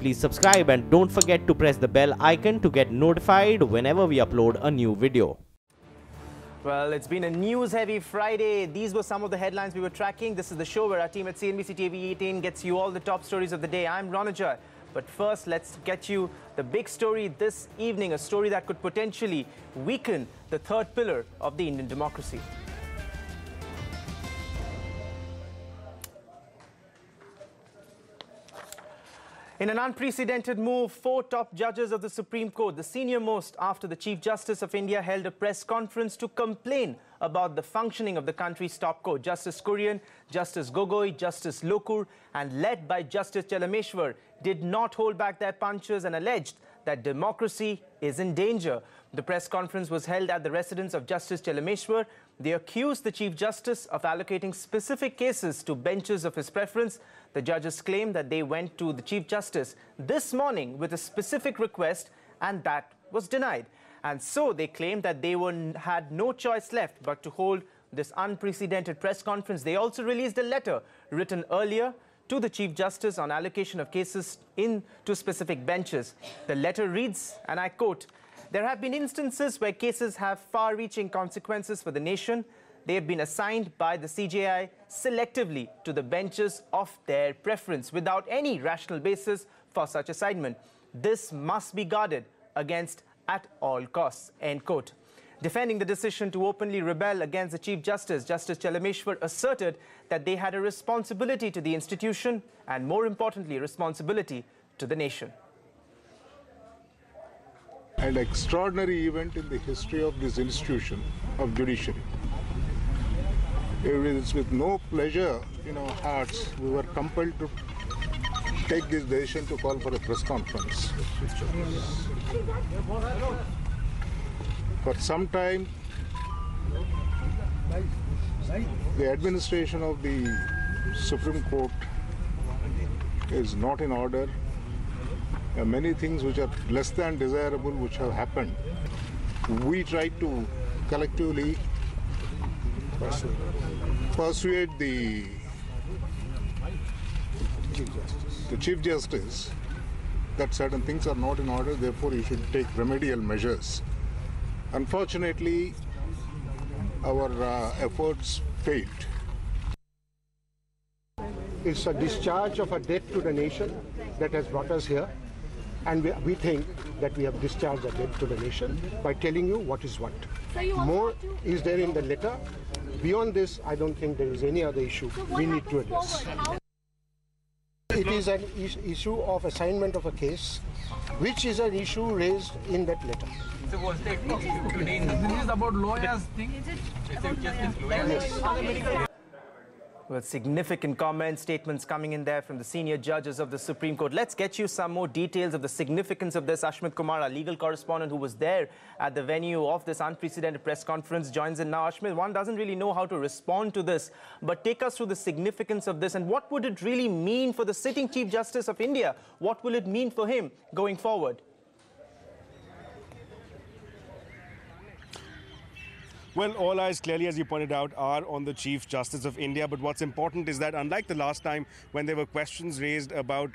please subscribe and don't forget to press the bell icon to get notified whenever we upload a new video. Well, it's been a news-heavy Friday. These were some of the headlines we were tracking. This is the show where our team at CNBC TV18 gets you all the top stories of the day. I'm Ronajoy. But first, let's get you the big story this evening, a story that could potentially weaken the third pillar of the Indian democracy. In an unprecedented move, 4 top judges of the Supreme Court, the senior most after the Chief Justice of India, held a press conference to complain about the functioning of the country's top court. Justice Kurian, Justice Gogoi, Justice Lokur, and led by Justice Chalameshwar, did not hold back their punches and alleged that democracy is in danger. The press conference was held at the residence of Justice Chalameshwar. They accused the Chief Justice of allocating specific cases to benches of his preference. The judges claimed that they went to the Chief Justice this morning with a specific request and that was denied. And so they claimed that they had no choice left but to hold this unprecedented press conference. They also released a letter written earlier to the Chief Justice on allocation of cases into specific benches. The letter reads, and I quote, "There have been instances where cases have far-reaching consequences for the nation. They have been assigned by the CJI selectively to the benches of their preference without any rational basis for such assignment. This must be guarded against at all costs," end quote. Defending the decision to openly rebel against the Chief Justice, Justice Chalameshwar asserted that they had a responsibility to the institution and, more importantly, a responsibility to the nation. An extraordinary event in the history of this institution of judiciary. It is with no pleasure in our hearts we were compelled to take this decision to call for a press conference. For some time, the administration of the Supreme Court is not in order. There are many things which are less than desirable which have happened. We try to collectively persuade the Chief Justice that certain things are not in order, therefore he should take remedial measures. Unfortunately, our efforts failed. It's a discharge of a debt to the nation that has brought us here, and we think that we have discharged a debt to the nation by telling you what is what. More is there in the letter. Beyond this, I don't think there is any other issue we need to address. It is an issue of assignment of a case, which is an issue raised in that letter. So was the this is about lawyers thing? Yes. Well, significant comments, statements coming in there from the senior judges of the Supreme Court. Let's get you some more details of the significance of this. Ashmit Kumar, our legal correspondent who was there at the venue of this unprecedented press conference, joins in now. Ashmit, one doesn't really know how to respond to this, but take us through the significance of this and what would it really mean for the sitting Chief Justice of India? What will it mean for him going forward? Well, all eyes clearly, as you pointed out, are on the Chief Justice of India. But what's important is that unlike the last time when there were questions raised about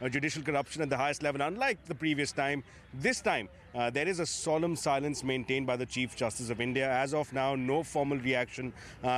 judicial corruption at the highest level, unlike the previous time, this time there is a solemn silence maintained by the Chief Justice of India. As of now, no formal reaction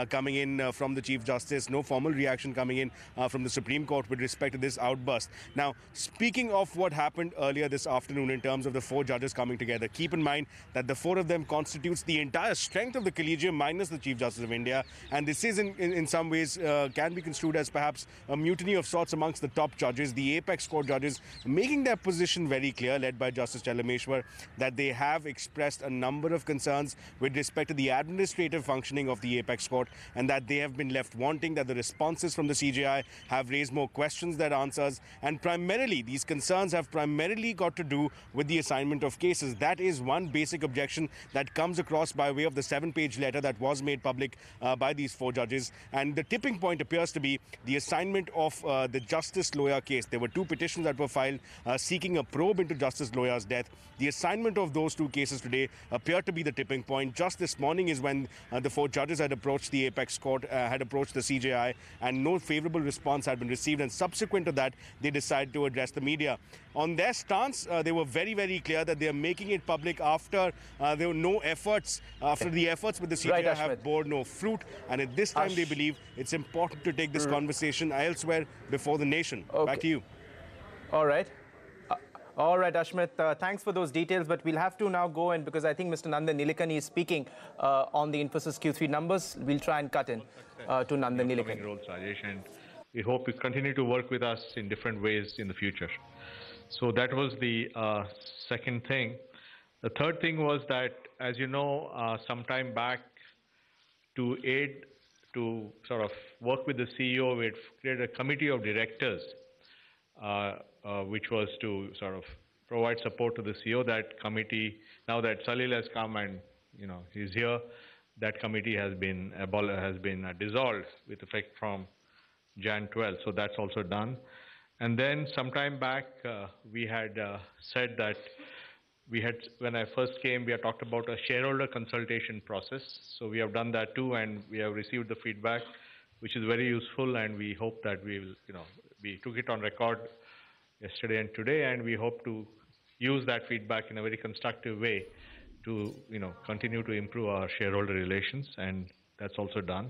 coming in from the Chief Justice, no formal reaction coming in from the Supreme Court with respect to this outburst. Now, speaking of what happened earlier this afternoon in terms of the 4 judges coming together, keep in mind that the 4 of them constitutes the entire strength of the collegium minus the Chief Justice of India, and this is in some ways can be construed as perhaps a mutiny of sorts amongst the top judges, the apex court judges, making their position very clear, led by Justice Chalameshwar, that they have expressed a number of concerns with respect to the administrative functioning of the apex court, and that they have been left wanting, that the responses from the CJI have raised more questions than answers, and primarily these concerns have primarily got to do with the assignment of cases. That is one basic objection that comes across by way of the 7-page letter that was made public by these 4 judges. And the tipping point appears to be the assignment of the Justice Loya case. There were 2 petitions that were filed seeking a probe into Justice Loya's death. The assignment of those 2 cases today appeared to be the tipping point. Just this morning is when the 4 judges had approached the apex court, had approached the CJI, and no favorable response had been received. And subsequent to that, they decided to address the media. On their stance, they were very, very clear that they are making it public after there were no efforts, after the efforts with the CJI have bore no fruit. And at this time, they believe it's important to take this conversation elsewhere before the nation. Back to you. All right. All right, Ashmit, thanks for those details, but we'll have to now go in because I think Mr. Nandan Nilekani is speaking on the Infosys Q3 numbers. We'll try and cut in to Nandan Nilekani. Rajesh, and we hope you continue to work with us in different ways in the future. So that was the second thing. The third thing was that, as you know, some time back, to aid, to sort of work with the CEO, we had created a committee of directors, which was to sort of provide support to the CEO. That committee, now that Salil has come and he's here, that committee has been dissolved with effect from Jan 12. So that's also done. And then sometime back, we had said that when I first came, we had talked about a shareholder consultation process. So we have done that too, and we have received the feedback, which is very useful, and we hope that we will, we took it on record yesterday and today, and we hope to use that feedback in a very constructive way to, continue to improve our shareholder relations, and that's also done.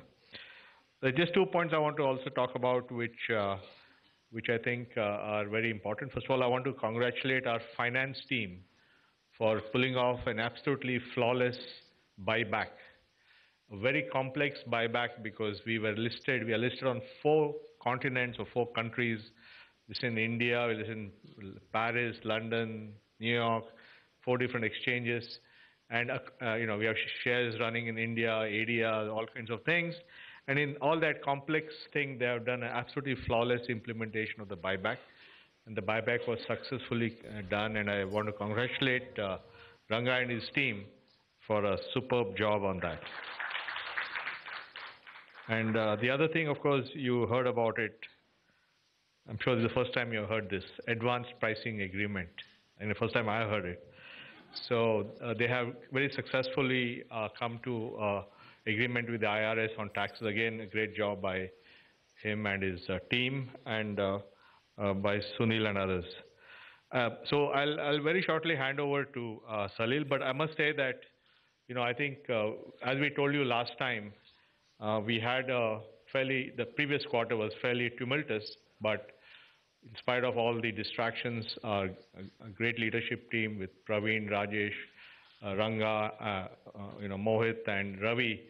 There are just 2 points I want to also talk about, which I think are very important. First of all, I want to congratulate our finance team for pulling off an absolutely flawless buyback. A very complex buyback because we are listed on 4 continents or 4 countries. This is in India, we are in Paris, London, New York, 4 different exchanges. And, we have shares running in India, ADR, all kinds of things. And in all that complex thing, they have done an absolutely flawless implementation of the buyback. And the buyback was successfully done, and I want to congratulate Ranga and his team for a superb job on that. And the other thing, of course, you heard about it. I'm sure this is the first time you heard this, advanced pricing agreement, and the first time I heard it. So they have very successfully come to agreement with the IRS on taxes. Again, a great job by him and his team, and by Sunil and others. So I'll very shortly hand over to Salil, but I must say that, I think, as we told you last time, we had the previous quarter was fairly tumultuous, but in spite of all the distractions, a great leadership team with Praveen, Rajesh, Ranga, Mohit and Ravi,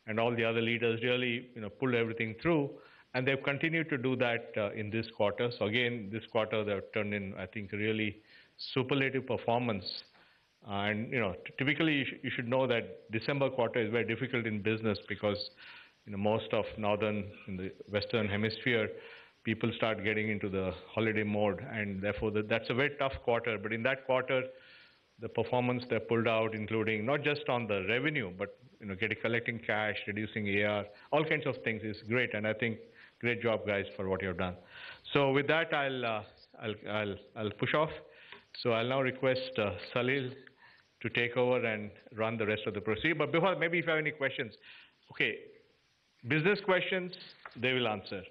and all the other leaders really, pulled everything through. And they've continued to do that in this quarter. So again, this quarter they've turned in, I think, a really superlative performance. And typically you should know that December quarter is very difficult in business because most of in the Western Hemisphere, people start getting into the holiday mode, and therefore that's a very tough quarter. But in that quarter, the performance they pulled out, including not just on the revenue, but collecting cash, reducing AR, all kinds of things is great. And I think great job, guys, for what you've done. So with that, I'll push off. So I'll now request Salil to take over and run the rest of the proceeding. But before, maybe if you have any questions. Okay, business questions, they will answer.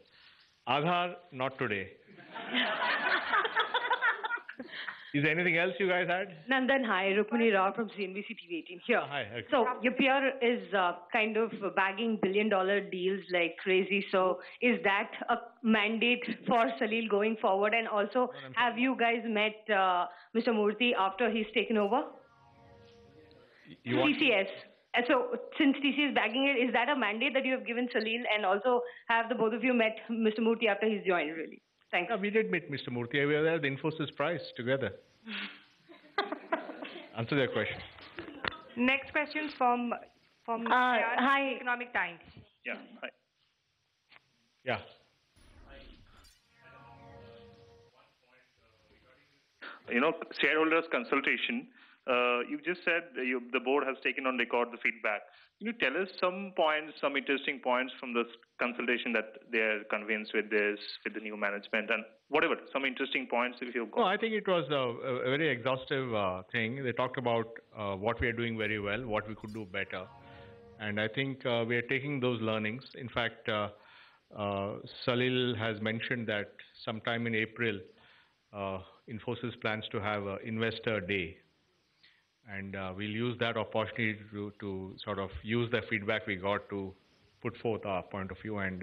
Aadhaar, not today. Is there anything else you guys had? Nandan, hi. Rukmini Rao from CNBC TV18 here. Hi. Okay. So your peer is kind of bagging billion-dollar deals like crazy. So is that a mandate for Salil going forward? And also, have you guys met Mr. Murthy after he's taken over? TCS. So since TCS is bagging it, is that a mandate that you have given Salil? And also, have the both of you met Mr. Murthy after he's joined, really? Thanks. Yeah, we did meet Mr. Murthy. We were there at the Infosys Prize together. Answer their question. Next question from hi. Economic Times. Yeah. Hi. Yeah. shareholders consultation. You just said the board has taken on record the feedback. Can you tell us some points, some interesting points from this consultation that they are convinced with this, with the new management, and whatever, some interesting points if you've got? No, I think it was a very exhaustive thing. They talked about what we are doing very well, what we could do better. And I think we are taking those learnings. In fact, Salil has mentioned that sometime in April, Infosys plans to have an investor day. And we'll use that opportunity to sort of use the feedback we got to put forth our point of view. And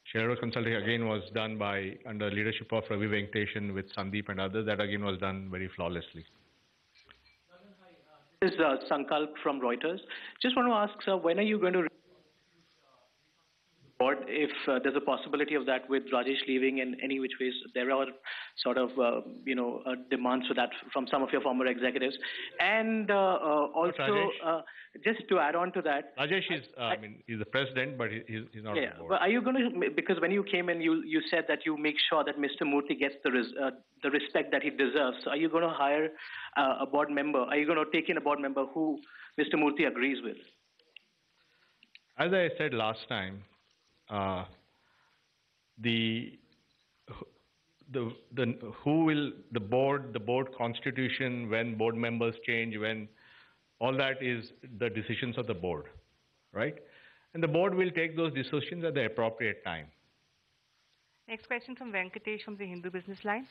shareholder consulting again was done by under leadership of Ravi Venkatesan with Sandeep and others. That again was done very flawlessly. This is Sankalp from Reuters. Just want to ask, sir, when are you going to board if there's a possibility of that with Rajesh leaving in any which ways? There are sort of, demands for that from some of your former executives. And also, just to add on to that. Rajesh is, he's the president, but he's not on the board. But are you going to, because when you came in, you said that you make sure that Mr. Murthy gets the respect that he deserves. So are you going to hire a board member? Are you going to take in a board member who Mr. Murthy agrees with? As I said last time, the board constitution, when board members change, when all that is the decisions of the board, right? And the board will take those decisions at the appropriate time. Next question from Venkatesh from the Hindu Business Line.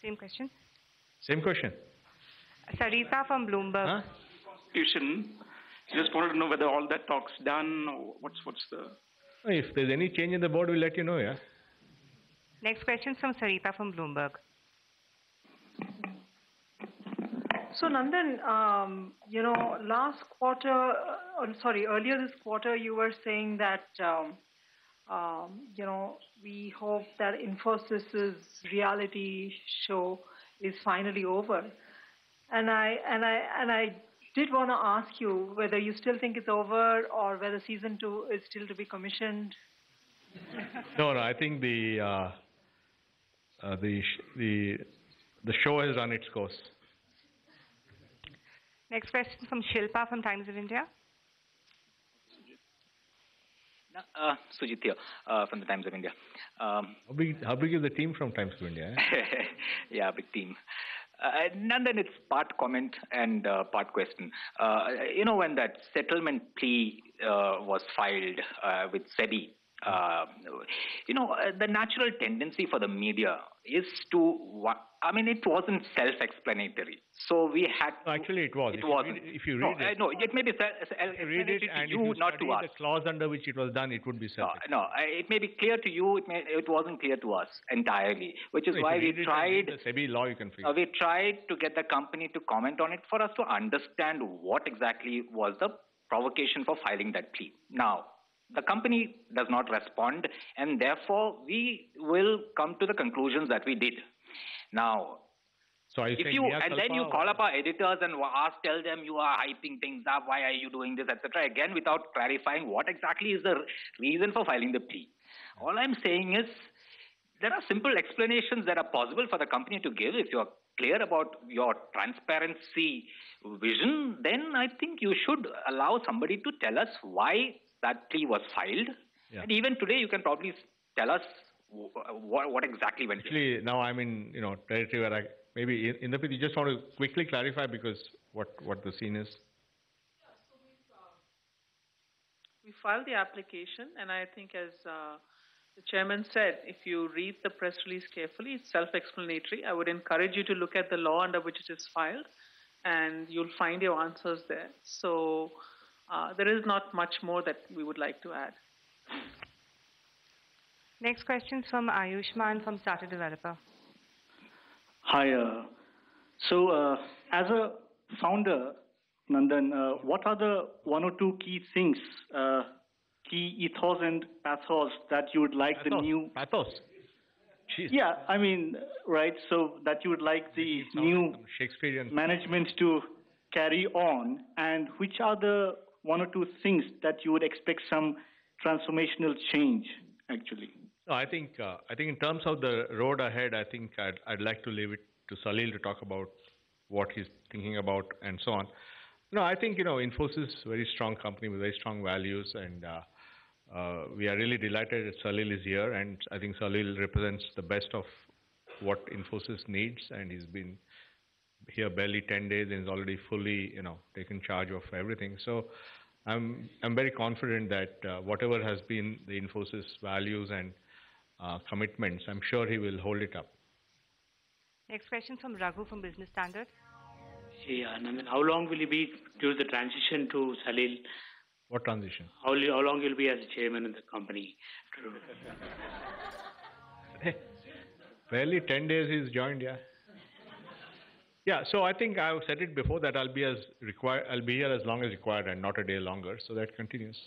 Same question. Same question. Sarita from Bloomberg. Constitution. Just wanted to know whether all that talk's done, or what's the... If there's any change in the board, we'll let you know, yeah. Next question from Sarita from Bloomberg. So Nandan, last quarter, earlier this quarter, you were saying that, we hope that Infosys's reality show is finally over. And I did want to ask you whether you still think it's over or whether season 2 is still to be commissioned. No, I think the show has run its course. Next question from Shilpa from Times of India. Sujit here from the Times of India. How big is the team from Times of India? Yeah, big team. Nandan, it's part comment and part question. When that settlement plea was filed with SEBI, the natural tendency for the media is to, it wasn't self-explanatory. So we had to... Actually, it was. It wasn't. If you read it... No, it may be self-explanatory to you, not to us. The clause under which it was done, it would be self-explanatory. No, it may be clear to you, it wasn't clear to us entirely, which is why we tried... The SEBI law, you can figure. We tried to get the company to comment on it for us to understand what exactly was the provocation for filing that plea. Now, the company does not respond, and therefore we will come to the conclusions that we did. Now, so if you and then you call up our editors and tell them you are hyping things up, why are you doing this, etc. Again, without clarifying what exactly is the reason for filing the plea. All I'm saying is there are simple explanations that are possible for the company to give. If you're clear about your transparency vision, then I think you should allow somebody to tell us why that plea was filed. Yeah. And even today, you can probably tell us what exactly went on. Actually, now I'm in territory where maybe Indrapit, you just want to quickly clarify because what the scene is. We filed the application, and I think as the chairman said, if you read the press release carefully, it's self-explanatory. I would encourage you to look at the law under which it is filed, and you'll find your answers there. So there is not much more that we would like to add. Next question from Ayushman from Starter Developer. Hi. As a founder, Nandan, what are the one or two key things, key ethos and pathos that you would like the new... Pathos? Jeez. Yeah, right, so that you would like the new Shakespearean management to carry on, and which are the one or two things that you would expect some transformational change, actually? No, I think in terms of the road ahead, I think I'd like to leave it to Salil to talk about what he's thinking about and so on. No, I think, Infosys is a very strong company with very strong values, and we are really delighted that Salil is here, and I think Salil represents the best of what Infosys needs, and he's been here barely 10 days and is already fully, taken charge of everything. So I'm very confident that whatever has been the Infosys values and commitments, I'm sure he will hold it up. Next question from Raghu from Business Standard. Yeah, and I mean, how long will you be during the transition to Salil? What transition? How long will you be as chairman of the company? Barely 10 days he's joined, yeah. Yeah, so I think I've said it before that I'll be here as long as required and not a day longer. So that continues.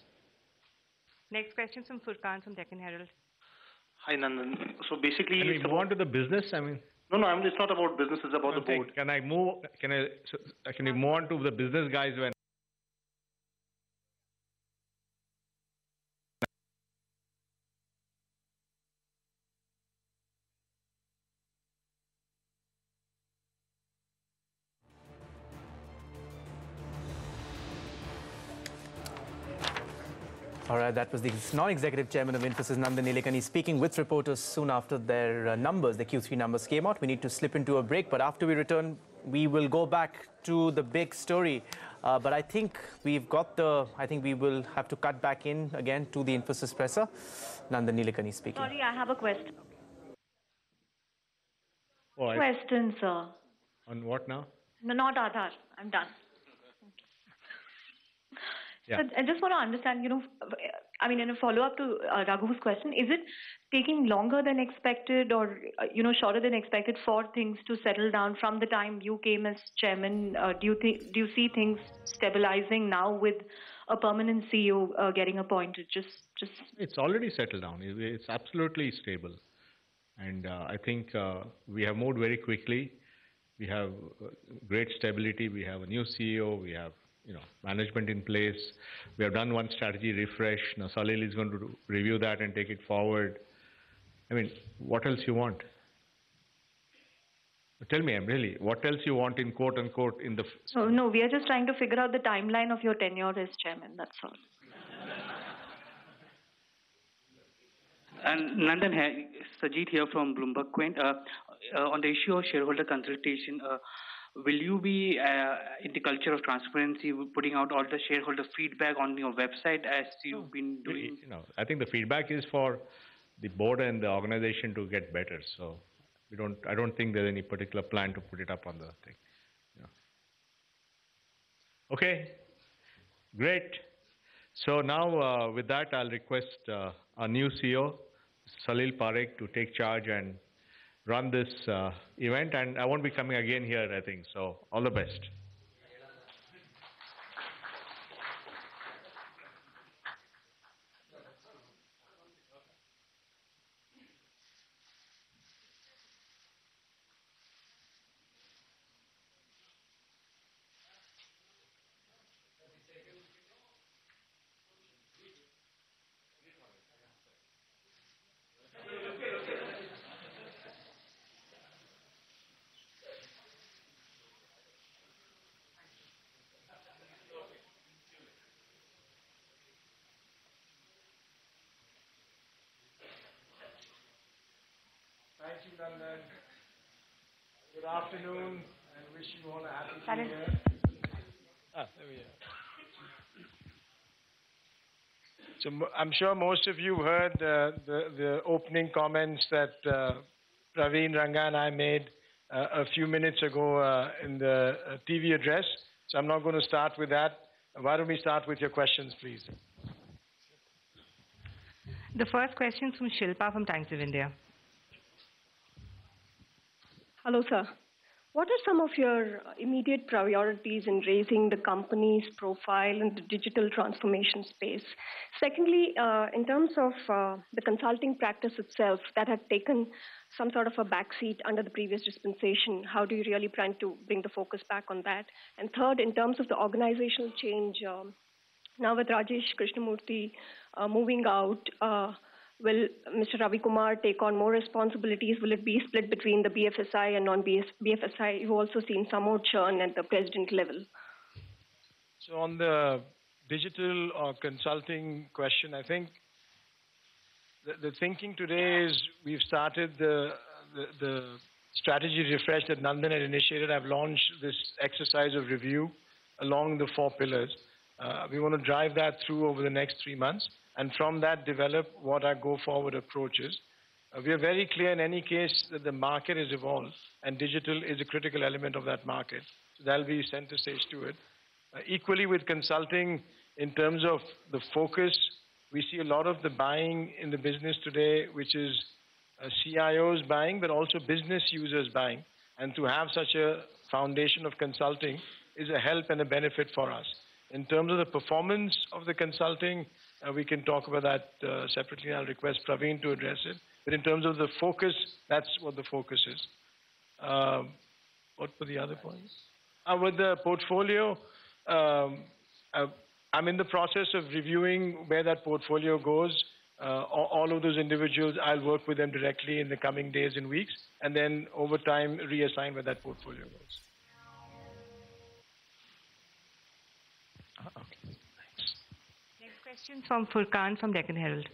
Next question from Furkan from Deccan Herald. Hi, Nandan. So basically, can we move on to the business? I mean, no, it's not about business. It's about the board. Can we move on to the business guys when? All right, that was the non-executive chairman of Infosys, Nandan Nilekani, speaking with reporters soon after their numbers, the Q3 numbers came out. We need to slip into a break, but after we return, we will go back to the big story. But I think we will have to cut back in again to the Infosys presser. Nandan Nilekani speaking. Sorry, I have a question. Oh, Question, sir. On what now? No, not Aadhaar. I'm done. Yeah. So I just want to understand, I mean, in a follow-up to Raghu's question, is it taking longer than expected or, shorter than expected for things to settle down from the time you came as chairman? Do you see things stabilizing now with a permanent CEO getting appointed? It's already settled down. It's absolutely stable. And I think we have moved very quickly. We have great stability. We have a new CEO. We have management in place. We have done one strategy refresh. Now Salil is going to review that and take it forward. I mean, what else you want? Tell me, really, what else you want in quote unquote in the... Oh, no, we are just trying to figure out the timeline of your tenure as chairman, that's all. And Nandan, Sajid here from Bloomberg Quint. On the issue of shareholder consultation, will you be in the culture of transparency, putting out all the shareholder feedback on your website as you've been doing? I think the feedback is for the board and the organization to get better. So I don't think there's any particular plan to put it up on the thing. Okay, great. So now with that, I'll request our new CEO, Salil Parekh, to take charge and run this event, and I won't be coming again here, I think. So all the best. Thank you, Nandan. Good afternoon, and wish you all a happy New Year. There we are. So I'm sure most of you heard the opening comments that Praveen, Ranga, and I made a few minutes ago in the TV address. So I'm not going to start with that. Why don't we start with your questions, please? The first question from Shilpa from Times of India. Hello, sir. What are some of your immediate priorities in raising the company's profile in the digital transformation space? Secondly, in terms of the consulting practice itself that had taken some sort of a backseat under the previous dispensation, how do you really plan to bring the focus back on that? And third, in terms of the organizational change, now with Rajesh Krishnamurthy moving out, Will Mr. Ravi Kumar take on more responsibilities? Will it be split between the BFSI and non-BFSI? You've also seen some more churn at the president level. So on the digital or consulting question, I think the thinking today is we've started the strategy refresh that Nandan had initiated. I've launched this exercise of review along the 4 pillars. We want to drive that through over the next 3 months, and from that develop what our go-forward approach is. We are very clear in any case that the market has evolved and digital is a critical element of that market. So that'll be center stage to it. Equally with consulting, in terms of the focus, we see a lot of the buying in the business today, which is CIOs buying, but also business users buying. And to have such a foundation of consulting is a help and a benefit for us. In terms of the performance of the consulting, we can talk about that separately. I'll request Praveen to address it. But in terms of the focus, that's what the focus is. What were the other points? With the portfolio, I'm in the process of reviewing where that portfolio goes. All of those individuals, I'll work with them directly in the coming days and weeks, and then over time reassign where that portfolio goes. Okay, thanks. Next question from Furkan from Deccan Herald.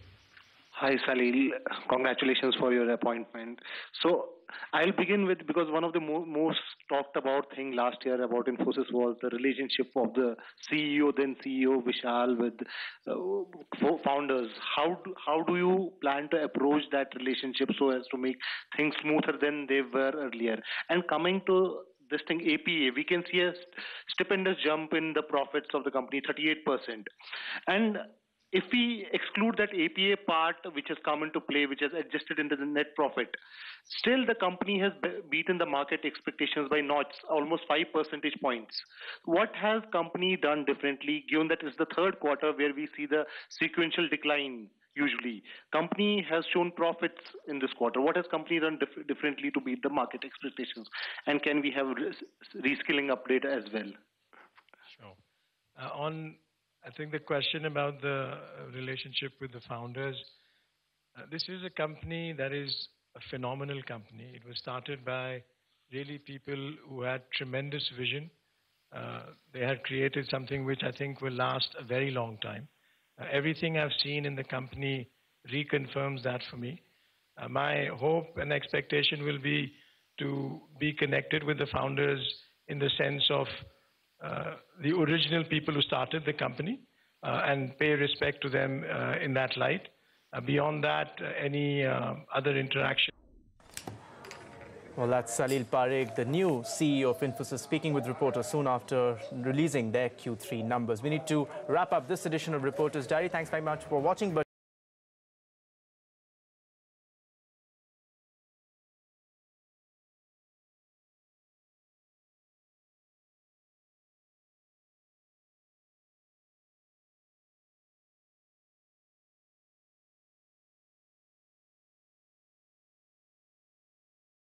Hi, Salil. Congratulations for your appointment. So I'll begin with, because one of the most talked about thing last year about Infosys was the relationship of the CEO, then CEO Vishal with founders. How do you plan to approach that relationship so as to make things smoother than they were earlier? And coming to this thing, APA, we can see a stupendous jump in the profits of the company, 38%. And if we exclude that APA part which has come into play, which has adjusted into the net profit, still the company has beaten the market expectations by notch, almost 5 percentage points. What has company done differently, given that it's the third quarter where we see the sequential decline usually? Company has shown profits in this quarter. What has company done differently to beat the market expectations? And can we have reskilling update as well? Sure. I think the question about the relationship with the founders, this is a company that is a phenomenal company. It was started by really people who had tremendous vision. They had created something which I think will last a very long time. Everything I've seen in the company reconfirms that for me. My hope and expectation will be to be connected with the founders in the sense of the original people who started the company and pay respect to them in that light. Beyond that, any other interaction. Well, that's Salil Parekh, the new CEO of Infosys, speaking with reporters soon after releasing their Q3 numbers. We need to wrap up this edition of Reporters Diary. Thanks very much for watching.